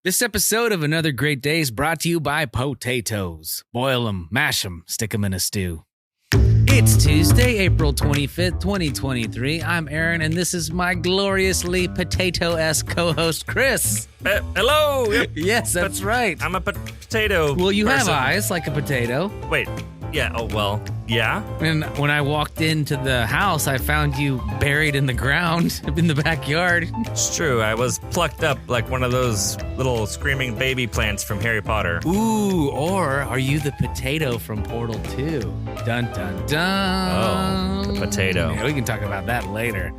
This episode of Another Great Day is brought to you by potatoes. Boil them, mash them, stick them in a stew. It's Tuesday, April 25th, 2023. I'm Aaron, and this is my gloriously potato-esque co-host, Chris. Hello. Yep. Yes, that's right. I'm a potato Well, you person. have eyes like a potato. Wait. Yeah. Oh, well. Yeah. And when I walked into the house, I found you buried in the ground in the backyard. It's true. I was plucked up like one of those little screaming baby plants from Harry Potter. Ooh, or are you the potato from Portal 2? Dun, dun, dun. Oh, the potato. Yeah, we can talk about that later.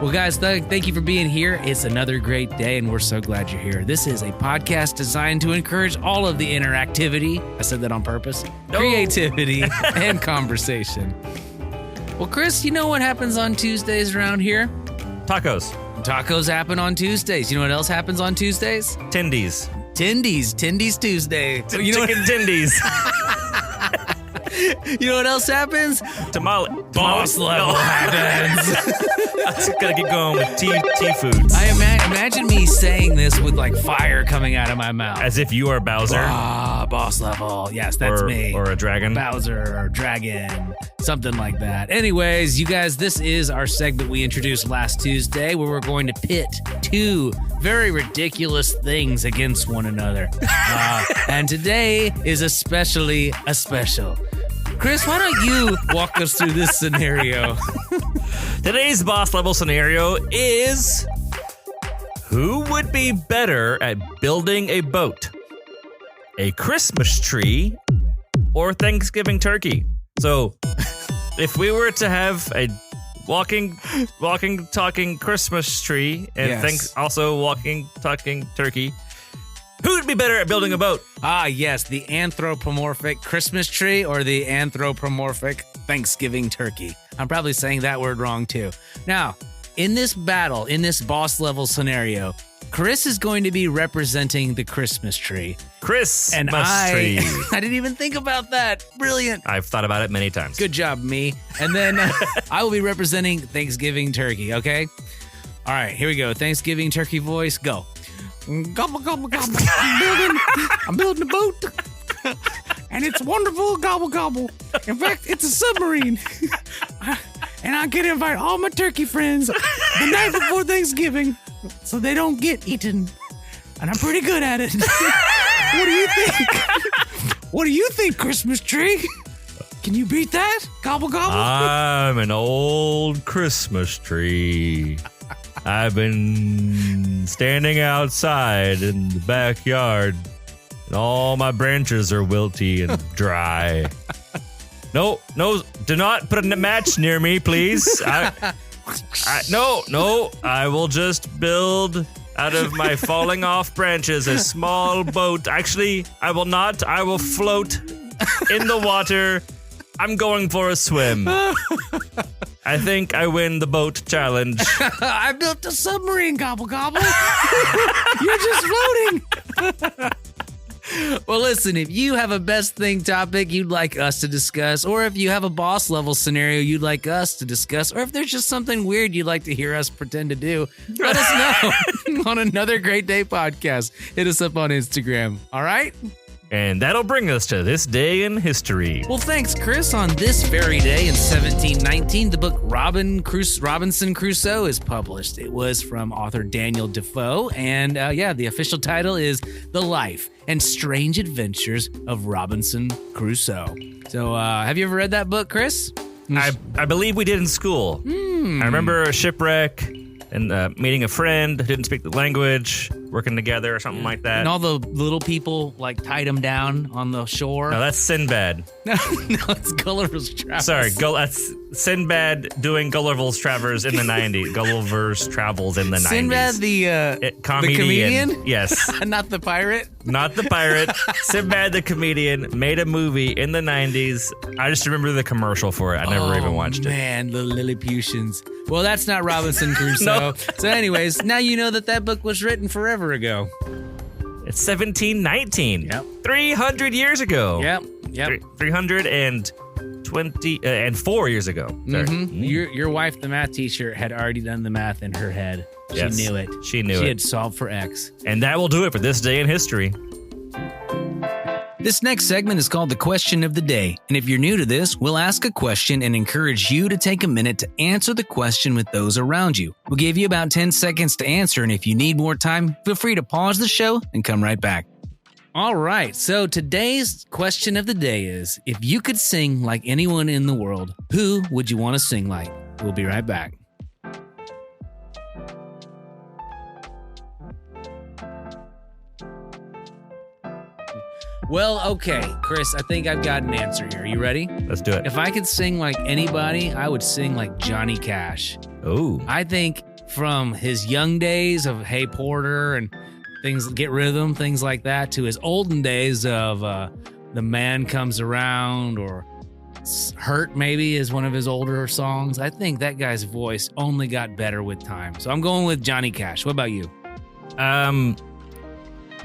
Well, guys, thank you for being here. It's another great day, and we're so glad you're here. This is a podcast designed to encourage all of the interactivity. I said that on purpose. No. Creativity and conversation. Well, Chris, you know what happens on Tuesdays around here? Tacos. Tacos happen on Tuesdays. You know what else happens on Tuesdays? Tindies. Tindies Tuesday. You know Chicken tindies. You know what else happens? Tamale. Boss level happens. I just gotta keep going with tea foods. I imagine me saying this with like fire coming out of my mouth. As if you are Bowser. Boss level. Yes, that's me. Or a dragon. Bowser or dragon. Something like that. Anyways, you guys, this is our segment we introduced last Tuesday where we're going to pit two very ridiculous things against one another. And today is especially a special. Chris, why don't you walk us through this scenario? Today's boss level scenario is: who would be better at building a boat? A Christmas tree or Thanksgiving turkey? So, if we were to have a walking, talking Christmas tree and Yes. also walking, talking turkey, who would be better at building a boat? Ah, yes, the anthropomorphic Christmas tree or the anthropomorphic Thanksgiving turkey. I'm probably saying that word wrong too. Now, in this battle, in this boss level scenario, Chris is going to be representing the Christmas tree. Christmas And tree. I didn't even think about that. Brilliant. I've thought about it many times. Good job, me. And then I will be representing Thanksgiving turkey, okay? All right, here we go. Thanksgiving turkey voice, go. Gobble, gobble, gobble. I'm building a boat. And it's wonderful, gobble, gobble. In fact, it's a submarine. And I can invite all my turkey friends the night before Thanksgiving so they don't get eaten. And I'm pretty good at it. What do you think? What do you think, Christmas tree? Can you beat that? Gobble, gobble. I'm an old Christmas tree. I've been standing outside in the backyard, and all my branches are wilty and dry. No, do not put a match near me, please. No, I will just build out of my falling off branches a small boat. Actually, I will not. I will float in the water. I'm going for a swim. I think I win the boat challenge. I built a submarine, gobble, gobble. You're just floating. Well, listen, if you have a best thing topic you'd like us to discuss, or if you have a boss level scenario you'd like us to discuss, or if there's just something weird you'd like to hear us pretend to do, let us know on Another Great Day podcast. Hit us up on Instagram. All right? And that'll bring us to this day in history. Well, thanks, Chris. On this very day in 1719, the book Robinson Crusoe is published. It was from author Daniel Defoe, and the official title is The Life and Strange Adventures of Robinson Crusoe. So, have you ever read that book, Chris? I believe we did in school. I remember a shipwreck and meeting a friend who didn't speak the language, working together or something like that. And all the little people, like, tied him down on the shore. No, that's Sinbad. No, it's Gulliver's Travels. Sorry, that's Sinbad doing Gulliver's Travels in the 90s. Gulliver's Travels in the 90s. Sinbad, the comedian? Yes. Not the pirate? Not the pirate. Sinbad the comedian made a movie in the 90s. I just remember the commercial for it. I never even watched it. Man, the Lilliputians. Well, that's not Robinson Crusoe. No. So anyways, now you know that book was written forever ago. It's 1719. Yep. 300 years ago. Yep. 324 years ago. Sorry. Your wife, the math teacher, had already done the math in her head. Yes. She knew it. She knew She it. had solved for X. And that will do it for this day in history. This next segment is called the Question of the Day. And if you're new to this, we'll ask a question and encourage you to take a minute to answer the question with those around you. We'll give you about 10 seconds to answer, and if you need more time, feel free to pause the show and come right back. All right, so today's question of the day is, if you could sing like anyone in the world, who would you want to sing like? We'll be right back. Well, okay, Chris, I think I've got an answer here. You ready? Let's do it. If I could sing like anybody, I would sing like Johnny Cash. Oh. I think from his young days of Hey Porter and things, Get Rhythm, things like that, to his olden days of The Man Comes Around, or Hurt maybe is one of his older songs. I think that guy's voice only got better with time. So I'm going with Johnny Cash. What about you?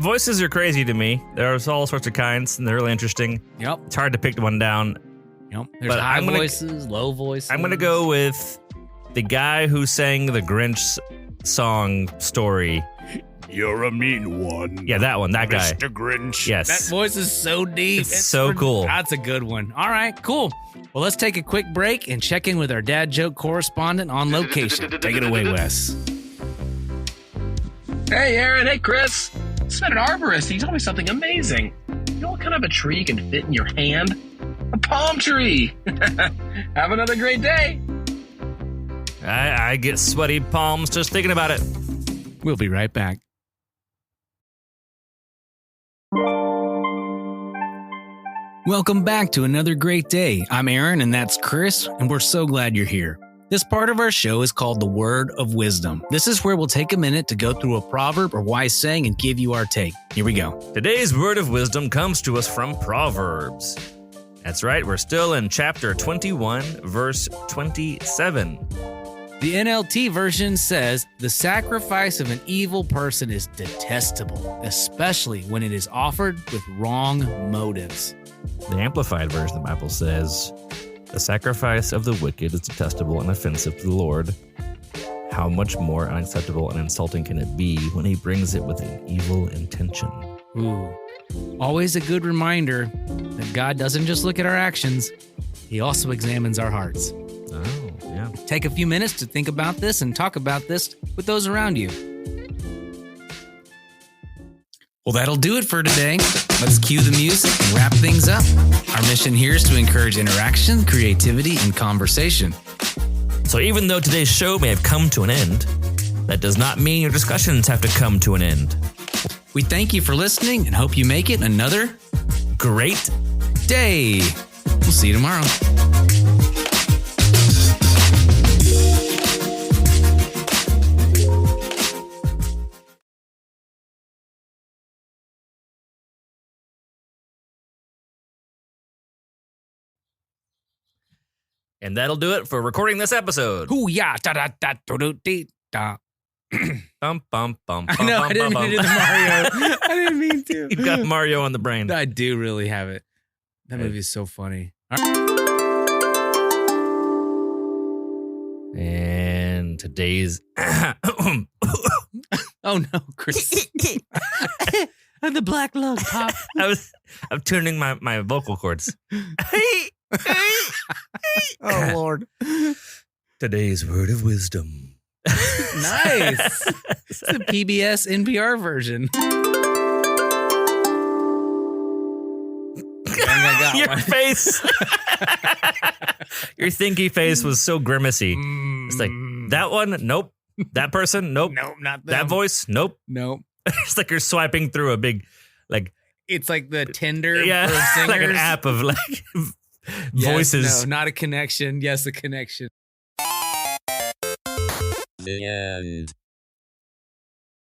Voices are crazy to me. There's all sorts of kinds, and they're really interesting. Yep. It's hard to pick one down. Yep. There's But high I'm gonna- voices, low voices. I'm going to go with the guy who sang the Grinch song story. You're a mean one. Yeah, that one, that guy. Mr. Grinch. Yes. That voice is so deep. It's so cool. That's a good one. All right, cool. Well, let's take a quick break and check in with our dad joke correspondent on location. Take it away, Wes. Hey, Aaron. Hey, Chris. I met an arborist. He told me something amazing. You know what kind of a tree can fit in your hand? A palm tree. Have another great day. I get sweaty palms just thinking about it. We'll be right back. Welcome back to another great day. I'm Aaron, and that's Chris, and we're so glad you're here. This part of our show is called the Word of Wisdom. This is where we'll take a minute to go through a proverb or wise saying and give you our take. Here we go. Today's word of wisdom comes to us from Proverbs. That's right, we're still in chapter 21, verse 27. The NLT version says, "The sacrifice of an evil person is detestable, especially when it is offered with wrong motives." The Amplified version of the Bible says, "The sacrifice of the wicked is detestable and offensive to the Lord. How much more unacceptable and insulting can it be when he brings it with an evil intention?" Ooh. Always a good reminder that God doesn't just look at our actions, he also examines our hearts. Oh, yeah. Take a few minutes to think about this and talk about this with those around you. Well, that'll do it for today. Let's cue the music and wrap things up. Our mission here is to encourage interaction, creativity, and conversation. So even though today's show may have come to an end, that does not mean your discussions have to come to an end. We thank you for listening and hope you make it another Great day. We'll see you tomorrow. And that'll do it for recording this episode. Hoo ya da da da do do dee da. Bum, bum, bum, I know, bum, I didn't bum, mean to do the bum. Mario. I didn't mean to. You've got Mario on the brain. I do really have it. That movie is so funny. And today's Oh no, Chris. The black lung pop. I'm tuning my vocal cords. Oh Lord. Today's word of wisdom. Nice. It's the PBS NPR version. I got Your one. face. Your thinky face was so grimacy. It's like, that one? Nope. That person? Nope. Nope, not them. That voice? Nope. Nope. It's like you're swiping through a big, like, It's like the Tinder yeah, for singers. like an app of like Yes, voices. No, not a connection. Yes, a connection. The end.